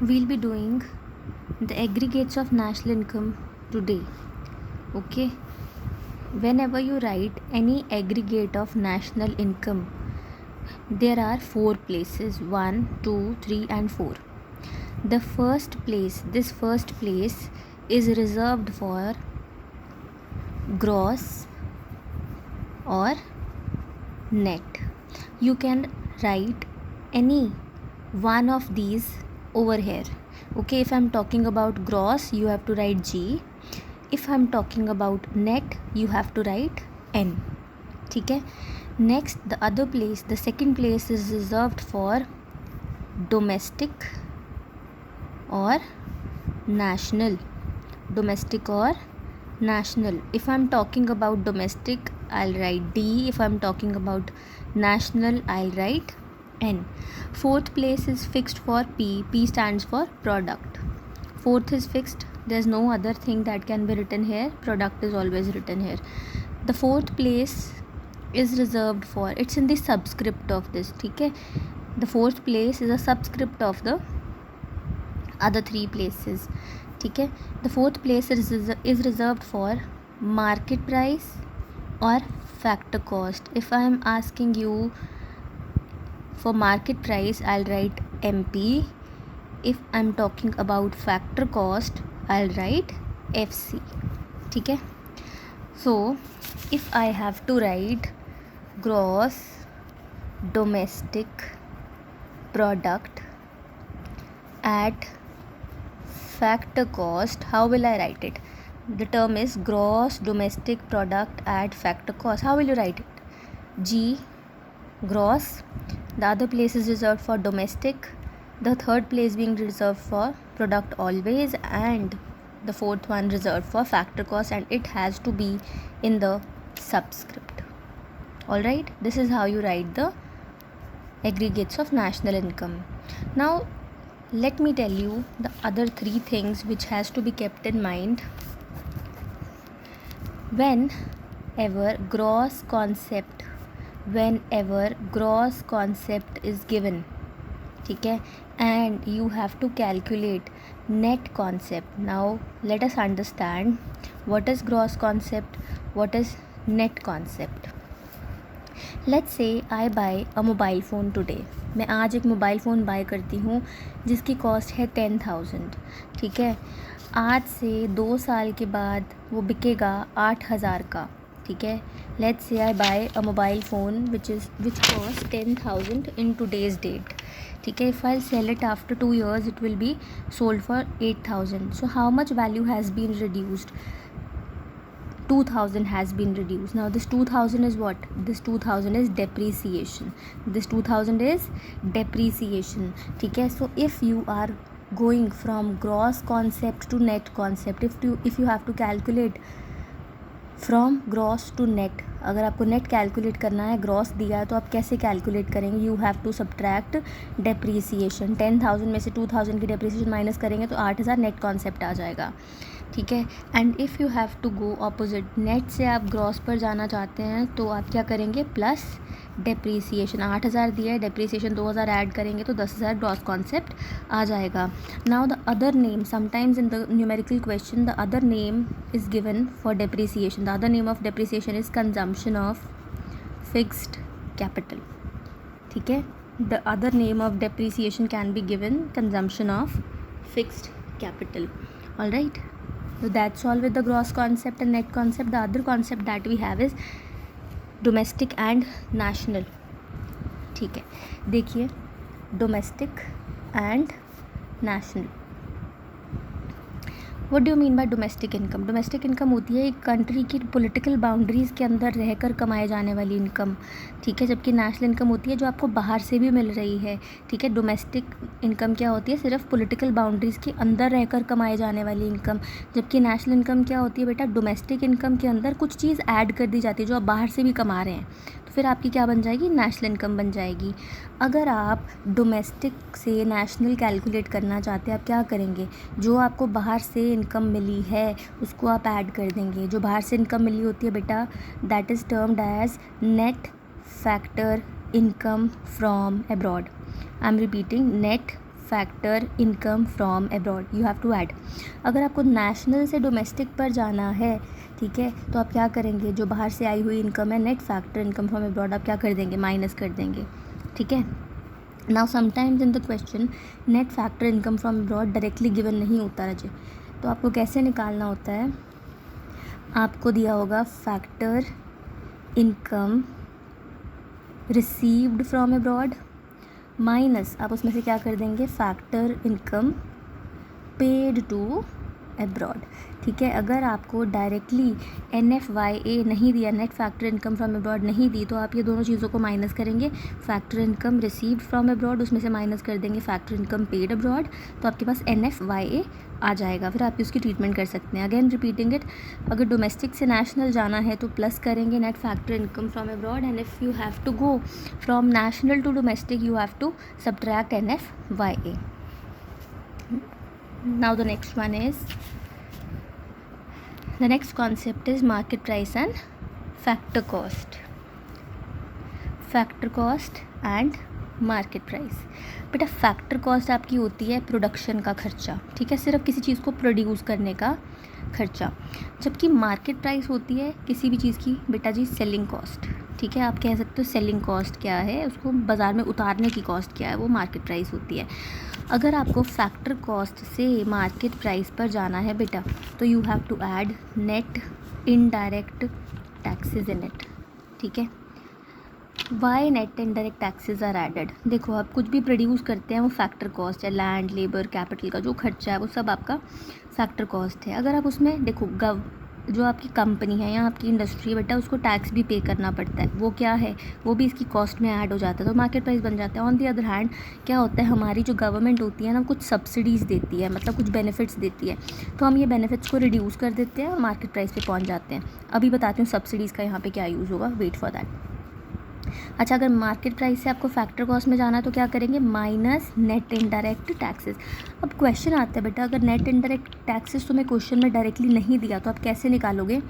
we'll be doing the aggregates of national income today. Okay, whenever you write any aggregate of national income, there are 4 places: 1, 2, 3 and 4. The first place, this first place is reserved for gross or net. You can write any one of these over here. Okay, if I'm talking about gross, you have to write G. If I'm talking about net, you have to write N. ठीक है. Next, the other place, the second place is reserved for domestic or national. Domestic or national. If I'm talking about domestic, I'll write D. If I'm talking about national, I'll write N. Fourth place is fixed for P. P stands for product. Fourth is fixed. There's no other thing that can be written here. Product is always written here. The fourth place is reserved for, it's in the subscript of this. ठीक है. The fourth place is a subscript of the other 3 places. ठीक है. The fourth place is reserved for market price or factor cost. If I am asking you for market price, I'll write MP. If I'm talking about factor cost, I'll write FC. ठीक है. So if I have to write gross domestic product at factor cost, how will I write it? The term is gross domestic product at factor cost. How will you write it? G, gross. The other place is reserved for domestic. The third place being reserved for product always, and the fourth one reserved for factor cost, and it has to be in the subscript. Alright, this is how you write the aggregates of national income. Now let me tell you the other 3 things which has to be kept in mind whenever gross concept is given. ठीक है. And you have to calculate net concept. Now let us understand what is gross concept, what is net concept. Let's say I buy a mobile phone today. मैं आज एक mobile phone bye करती हूँ जिसकी cost है 10,000. ठीक है. आज से 2 साल के बाद वो बिकेगा 8,000 का. ठीक है. Let's say I buy a mobile phone which cost 10,000 in today's date. ठीक है. If I'll sell it after 2 years, it will be sold for 8,000. So how much value has been reduced? 2,000 has been reduced. Now this 2,000 is what? This 2,000 is depreciation. This 2,000 is depreciation. ठीक है. So if you are going from gross concept to net concept, if you have to calculate from gross to net, अगर आपको net calculate करना है, gross दिया है तो आप कैसे कैलकुलेट करेंगे? You have to subtract depreciation. 10,000 में से 2,000 की डेप्रीसिएशन माइनस करेंगे तो 8,000 नेट कॉन्सेप्ट आ जाएगा. ठीक है. And if you have to go opposite, net से आप ग्रॉस पर जाना चाहते हैं तो आप क्या करेंगे? Plus depreciation. 8,000 दिया है, डेप्रीसिएशन 2,000 ऐड करेंगे तो 10,000 ग्रॉस कॉन्सेप्ट आ जाएगा. Now the other name, sometimes in the numerical question the other name is given for depreciation. The other name of depreciation is consumption of fixed capital. ठीक है. The other name of depreciation can be given consumption of fixed capital. All right. So that's all with the gross concept and net concept. The other concept that we have is domestic and national. ठीक है. देखिए, domestic and national. What do you mean by domestic income? Domestic income होती है एक country की political boundaries के अंदर रहकर कमाए जाने वाली इनकम. ठीक है. जबकि नेशनल इनकम होती है जो आपको बाहर से भी मिल रही है. ठीक है. डोमेस्टिक इनकम क्या होती है? सिर्फ पॉलिटिकल बाउंड्रीज़ के अंदर रहकर कमाए जाने वाली इनकम. जबकि नेशनल इनकम क्या होती है बेटा? डोमेस्टिक इनकम के अंदर कुछ चीज़ ऐड कर दी जाती है जो आप बाहर से भी कमा रहे हैं, तो फिर आपकी क्या बन जाएगी? नेशनल इनकम बन जाएगी. अगर आप डोमेस्टिक से नेशनल कैलकुलेट करना चाहते हैं, आप क्या करेंगे? जो आपको बाहर से इनकम मिली है उसको आप ऐड कर देंगे. जो बाहर से इनकम मिली होती है बेटा, that is termed as net factor income from abroad. I am repeating, net factor income from abroad, you have to add. अगर आपको नेशनल से डोमेस्टिक पर जाना है, ठीक है, तो आप क्या करेंगे, जो बाहर से आई हुई इनकम है, net factor income from abroad, आप क्या कर देंगे, माइनस कर देंगे, ठीक है। Now sometimes in the question net factor income from abroad directly given नहीं होता है, तो आपको कैसे निकालना होता है, आपको दिया होगा factor income received from abroad minus आप उसमें से क्या कर देंगे, factor income paid to abroad, ठीक है। अगर आपको डायरेक्टली NFYA नहीं दिया, net factor income from abroad नहीं दी, तो आप ये दोनों चीज़ों को माइनस करेंगे, factor income received from abroad उसमें से माइनस कर देंगे फैक्टर इनकम पेड अब्रॉड, तो आपके पास NFYA आ जाएगा। फिर आप उसकी ट्रीटमेंट कर सकते हैं। अगेन रिपीटिंग इट, अगर डोमेस्टिक से नेशनल जाना है तो प्लस करेंगे net factor income from abroad, and if you have to go from national to domestic you have to subtract NFYA। Now the next one is, the next concept is market price and factor cost. Factor cost and market price. बेटा factor cost आपकी होती है production का खर्चा, ठीक है, सिर्फ किसी चीज़ को प्रोड्यूस करने का खर्चा, जबकि मार्केट प्राइस होती है किसी भी चीज़ की बेटा जी सेलिंग कॉस्ट, ठीक है। आप कह सकते हो सेलिंग कॉस्ट क्या है, उसको बाज़ार में उतारने की कॉस्ट क्या है, वो मार्केट प्राइस होती है। अगर आपको फैक्टर कॉस्ट से मार्केट प्राइस पर जाना है बेटा, तो you have to add net indirect taxes in it, ठीक है। Why net indirect taxes are added, देखो आप कुछ भी प्रोड्यूस करते हैं वो फैक्टर कॉस्ट है, लैंड लेबर कैपिटल का जो खर्चा है वो सब आपका फैक्टर कॉस्ट है। अगर आप उसमें देखो जो आपकी कंपनी है या आपकी इंडस्ट्री है बेटा, उसको टैक्स भी पे करना पड़ता है, वो क्या है, वो भी इसकी कॉस्ट में ऐड हो जाता है, तो मार्केट प्राइस बन जाता है। ऑन दी अदर हैंड क्या होता है, हमारी जो गवर्नमेंट होती है ना, कुछ सब्सिडीज़ देती है, मतलब कुछ बेनिफिट्स देती है, तो हम ये बेनिफिट्स को रिड्यूस कर देते हैं और मार्केट प्राइस पे पहुंच जाते हैं। अभी बताती हूँ सब्सिडीज़ का यहाँ पे क्या यूज़ होगा, वेट फॉर दैट। अच्छा, अगर मार्केट प्राइस से आपको फैक्टर कॉस्ट में जाना है तो क्या करेंगे, माइनस नेट इनडायरेक्ट टैक्सेस। अब क्वेश्चन आता है बेटा, अगर नेट इनडायरेक्ट टैक्सेस तुम्हें क्वेश्चन में डायरेक्टली नहीं दिया तो आप कैसे निकालोगे।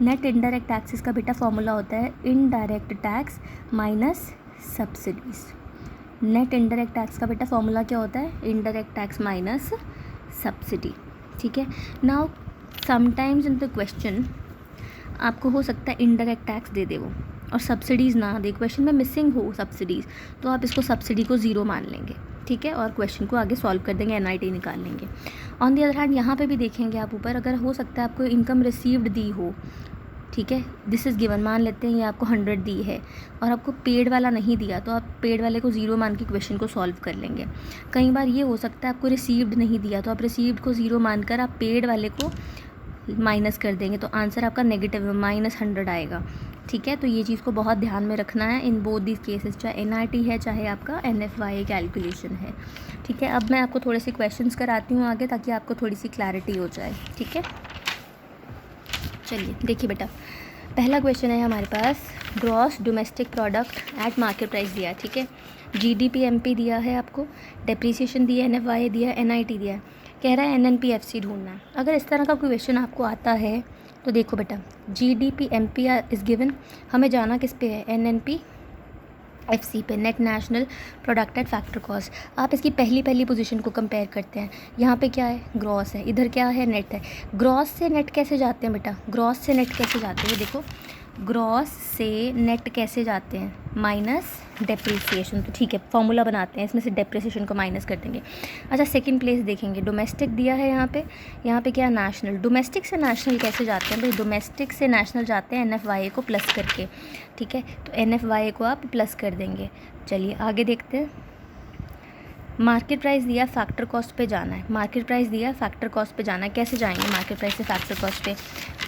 नेट इनडायरेक्ट टैक्सेस का बेटा फॉर्मूला होता है indirect tax minus subsidies. Net indirect tax का बेटा फॉर्मूला क्या होता है, इनडायरेक्ट टैक्स माइनस सब्सिडी, ठीक है। Now sometimes in the question आपको हो सकता है इनडायरेक्ट टैक्स दे दे वो और सब्सिडीज़ ना दे, क्वेश्चन में मिसिंग हो सब्सिडीज़, तो आप इसको सब्सिडी को ज़ीरो मान लेंगे, ठीक है, और क्वेश्चन को आगे सॉल्व कर देंगे, NIT निकाल लेंगे। ऑन दी अदर हैंड यहाँ पे भी देखेंगे आप ऊपर, अगर हो सकता है आपको इनकम रिसीव्ड दी हो, ठीक है, दिस इज़ गिवन, मान लेते हैं ये आपको 100 दी है और आपको पेड वाला नहीं दिया, तो आप पेड वाले को ज़ीरो मान के क्वेश्चन को सॉल्व कर लेंगे। कई बार ये हो सकता है आपको रिसीव्ड नहीं दिया, तो आप रिसीव्ड को ज़ीरो मानकर आप पेड वाले को माइनस कर देंगे, तो आंसर आपका नेगेटिव -100 आएगा, ठीक है। तो ये चीज़ को बहुत ध्यान में रखना है इन बोथ दिस केसेस, चाहे NIT है चाहे आपका NFYA कैलकुलेशन है, ठीक है। अब मैं आपको थोड़े से क्वेश्चंस कराती हूँ आगे, ताकि आपको थोड़ी सी क्लैरिटी हो जाए, ठीक है। चलिए देखिए बेटा, पहला क्वेश्चन है हमारे पास, gross domestic product at market price दिया है, ठीक है। GDP MP दिया है आपको, डेप्रीसिएशन दिया है, NFYA दिया है, NIT दिया है, कह रहा है NNPFC ढूंढना है। अगर इस तरह का कोई क्वेश्चन आपको आता है तो देखो बेटा, GDP MP इज़ गिवन, हमें जाना किस पे है, NNPFC पे, net national product at factor cost. आप इसकी पहली पोजीशन को कंपेयर करते हैं, यहाँ पे क्या है, ग्रॉस है, इधर क्या है, नेट है। ग्रॉस से नेट कैसे जाते हैं बेटा, ग्रॉस से नेट कैसे जाते हैं, देखो ग्रॉस से नेट कैसे जाते हैं, माइनस डेप्रिसिएशन, तो ठीक है फॉर्मूला बनाते हैं, इसमें से डेप्रिसिएशन को माइनस कर देंगे। अच्छा, सेकंड प्लेस देखेंगे, डोमेस्टिक दिया है यहाँ पे क्या नेशनल, डोमेस्टिक से नेशनल कैसे जाते हैं भाई, डोमेस्टिक से नेशनल जाते हैं NFYA को प्लस करके, ठीक है, तो NFYA को आप प्लस कर देंगे। चलिए आगे देखते हैं, मार्केट प्राइस दिया, फैक्टर कॉस्ट पे जाना है, मार्केट प्राइस दिया, फैक्टर कॉस्ट पे जाना है, कैसे जाएंगे मार्केट प्राइस से फैक्टर कॉस्ट पे,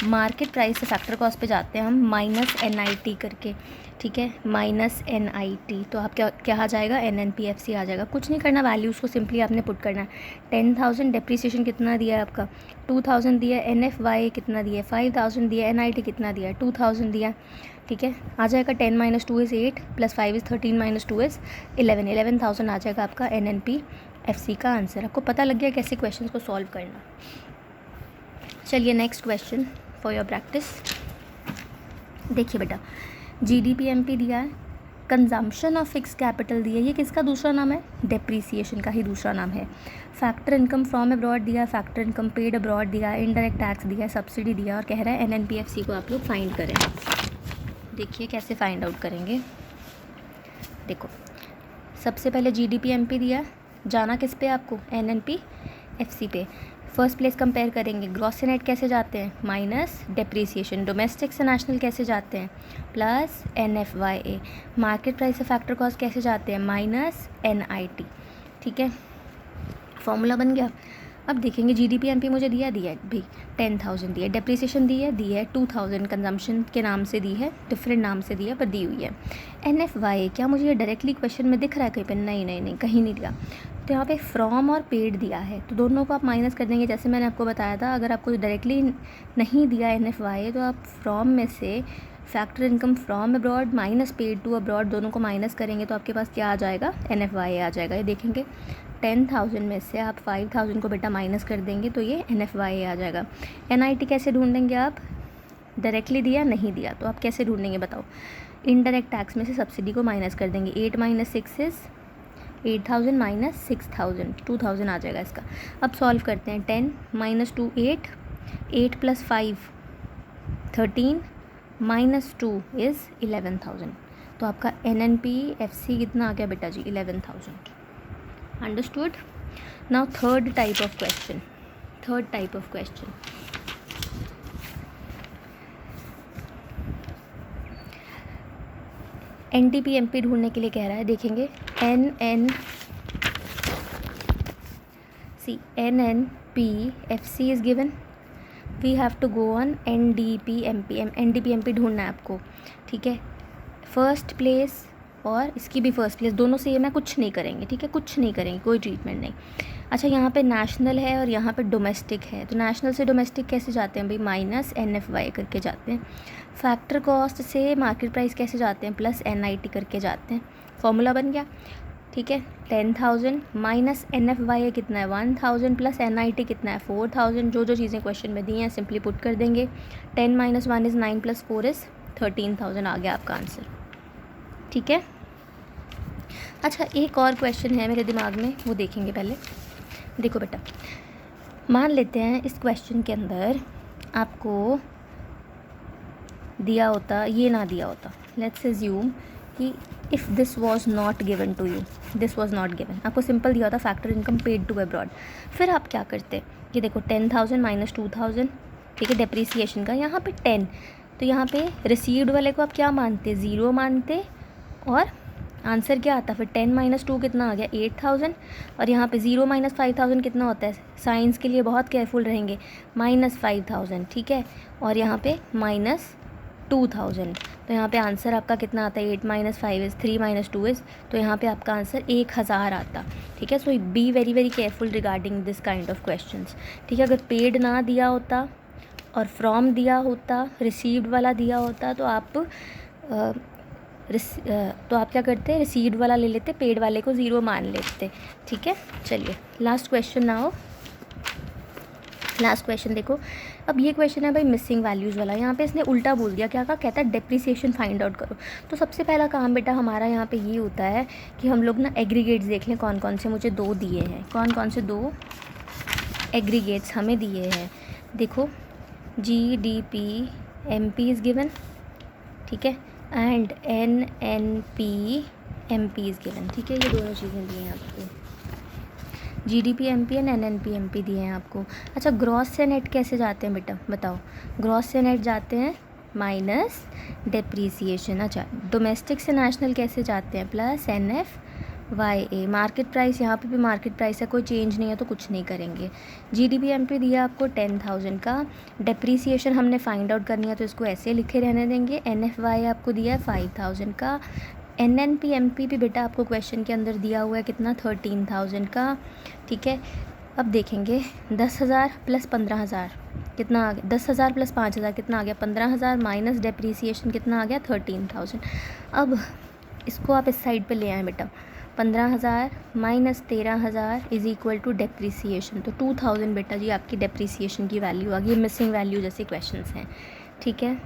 मार्केट प्राइस से फैक्टर कॉस्ट पे जाते हैं हम माइनस NIT करके, ठीक है, माइनस NIT, तो आप क्या आ जाएगा, NNPFC आ जाएगा। कुछ नहीं करना, वैल्यूज़ को सिंपली आपने पुट करना है। 10,000 डेप्रीसिएशन कितना दिया है आपका, 2,000 दिया है, NFYA कितना दिया है, 5,000 दिया है, NIT कितना दिया है, 2,000 दिया, ठीक है, आ जाएगा 10 - 2 = 8 + 5 = 13 - 2 = 11, 11,000 आ जाएगा आपका NNPFC का आंसर। आपको पता लग गया कैसे क्वेश्चन को सॉल्व करना। चलिए next question for your practice, देखिए बेटा, GDP MP दिया है, कंजम्पशन ऑफ फिक्स कैपिटल दिया, ये किसका दूसरा नाम है? डेप्रीसिएशन का ही दूसरा नाम है। फैक्टर इनकम फ्रॉम अब्रॉड दिया, फैक्टर इनकम पेड अब्रॉड दिया, इनडायरेक्ट टैक्स दिया, सब्सिडी दिया और कह रहा है एनएनपीएफसी को आप लोग फाइंड करें। देखिए कैसे फाइंड आउट करेंगे। देखो सबसे पहले जीडीपी-एमपी दिया, जाना किस पे आपको? एनएनपीएफसी पे। फर्स्ट प्लेस कंपेयर करेंगे, ग्रॉस से नेट कैसे जाते हैं? Minus depreciation. डोमेस्टिक से नेशनल कैसे जाते हैं? प्लस एनएफवाईए। मार्केट प्राइस से फैक्टर कॉस्ट कैसे जाते हैं? Minus NIT. ठीक है, फॉर्मूला बन गया। अब देखेंगे जीडीपी-एमपी मुझे दिया है भाई 10,000 दिया है, डेप्रीसिएशन दी है 2,000 कंजम्पशन के नाम से दी है, डिफरेंट नाम से दी है पर दी हुई है। एनएफवाई क्या मुझे ये डायरेक्टली क्वेश्चन में दिख रहा है कहीं पर? नहीं कहीं नहीं दिया। तो यहाँ पे फ्रॉम और पेड दिया है, तो दोनों को आप माइनस कर देंगे। जैसे मैंने आपको बताया था, अगर आपको डायरेक्टली नहीं दिया एनएफवाई तो आप फ्रॉम में से factor income from abroad minus paid to abroad दोनों को माइनस करेंगे तो आपके पास क्या आ जाएगा? एनएफवाई आ जाएगा। ये देखेंगे 10,000 में से आप 5,000 को बेटा माइनस कर देंगे तो ये एनएफवाई आ जाएगा। एनआईटी कैसे ढूंढेंगे आप? डायरेक्टली दिया नहीं दिया तो आप कैसे ढूंढेंगे बताओ? इनडायरेक्ट टैक्स में से सब्सिडी को माइनस कर देंगे। 8 माइनस 6 इज़ 8,000 माइनस 6,000 2,000 आ जाएगा इसका। अब सॉल्व करते हैं। 10 माइनस 2 8, 8 प्लस 5 13 माइनस 2 इज़ 11,000। तो आपका एनएनपीएफसी कितना आ गया बेटा जी? 11,000। Understood? Now third type of question. एनटीपीएमपी ढूंढने के लिए कह रहा है। देखेंगे NNPFC is given, we have to go on NDPMP ढूंढना है आपको। ठीक है, फर्स्ट प्लेस और इसकी भी फर्स्ट प्लेस दोनों से ये मैं कुछ नहीं करेंगे। ठीक है, कुछ नहीं करेंगे, कोई ट्रीटमेंट नहीं। अच्छा, यहाँ पे नेशनल है और यहाँ पे डोमेस्टिक है, तो नेशनल से डोमेस्टिक कैसे जाते हैं भाई? माइनस एनएफवाई करके जाते हैं। फैक्टर कॉस्ट से मार्केट प्राइस कैसे जाते हैं? प्लस एनआईटी करके जाते हैं। फॉर्मूला बन गया। ठीक है, 10,000 माइनस एनएफवाई कितना है? 1,000 प्लस एनआईटी कितना है? 4,000। जो चीज़ें क्वेश्चन में दी हैं सिंपली पुट कर देंगे। 10 माइनस 1 इज़ 9 प्लस 4 इज़ 13,000 आ गया आपका आंसर। ठीक है, अच्छा एक और क्वेश्चन है मेरे दिमाग में, वो देखेंगे पहले। देखो बेटा, मान लेते हैं इस क्वेश्चन के अंदर आपको दिया होता, ये ना दिया होता, लेट्स अज्यूम कि if this was not given to you, this was not given, आपको सिंपल दिया होता factor income paid to abroad, फिर आप क्या करते? ये देखो 10,000 माइनस 2,000, ठीक है, डेप्रीसिएशन का यहाँ पे 10, तो यहाँ पे रिसीव्ड वाले को आप क्या मानते? 0 मानते और आंसर क्या आता? फिर 10 माइनस 2 कितना आ गया? 8,000। और यहाँ पे 0 माइनस 5,000 कितना होता है? साइंस के लिए बहुत केयरफुल रहेंगे, माइनस 5,000। ठीक है, और यहाँ पे माइनस 2,000, तो यहाँ पे आंसर आपका कितना आता है? 8 माइनस 5 इज़ 3 माइनस 2 इज़, तो यहाँ पे आपका आंसर 1,000 आता। ठीक है, so be very very careful regarding this kind of questions. ठीक है, अगर पेड ना दिया होता और फ्रॉम दिया होता, रिसीव्ड वाला दिया होता, तो आप क्या करते? रिसीव्ड वाला ले लेते, पेड वाले को 0 मान लेते। ठीक है, चलिए लास्ट क्वेश्चन ना हो, लास्ट क्वेश्चन देखो। अब ये क्वेश्चन है भाई मिसिंग वैल्यूज़ वाला। यहाँ पे इसने उल्टा बोल दिया, क्या कहा? कहता है डेप्रीसिएशन फाइंड आउट करो। तो सबसे पहला काम बेटा हमारा यहाँ पे ये होता है कि हम लोग ना एग्रीगेट्स देख लें, कौन कौन से मुझे 2 दिए हैं, कौन कौन से 2 एग्रीगेट्स हमें दिए हैं। देखो जीडीपी-एमपी इज़ गिवन, ठीक है, एंड एनएनपी-एमपी इज़ गिवन। ठीक है, ये दोनों चीज़ें दी हैं आपको, जीडीपी-एमपी एंड एनएनपी-एमपी दिए हैं आपको। अच्छा, ग्रॉस से नेट कैसे जाते हैं बेटा बताओ? ग्रॉस से नेट जाते हैं माइनस डेप्रीसिएशन। अच्छा, डोमेस्टिक से नेशनल कैसे जाते हैं? प्लस एनएफवाईए। मार्केट प्राइस, यहाँ पे भी मार्केट प्राइस है, कोई चेंज नहीं है तो कुछ नहीं करेंगे। जीडीपी-एमपी दिया आपको 10,000 का, डेप्रीसिएशन हमने फाइंड आउट करनी है तो इसको ऐसे लिखे रहने देंगे। एनएफवाई आपको दिया है 5,000 का। एनएनपी-एमपी भी बेटा आपको क्वेश्चन के अंदर दिया हुआ है कितना? 13,000 का। ठीक है, अब देखेंगे 10,000 प्लस 15,000 कितना आ गया? 10,000 प्लस 5,000 कितना आ गया? 15,000 माइनस डेप्रीसिएशन कितना आ गया? 13,000। अब इसको आप इस साइड पे ले आएँ बेटा, 15,000 minus 13,000 is equal to depreciation, तो 2,000 बेटा जी आपकी डेप्रीसिएशन की वैल्यू आ गई। मिसिंग वैल्यू जैसे क्वेश्चंस हैं। ठीक है,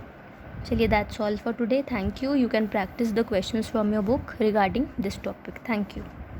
चलिए that's all for today. Thank you. You can practice the questions from your book regarding this topic. Thank you.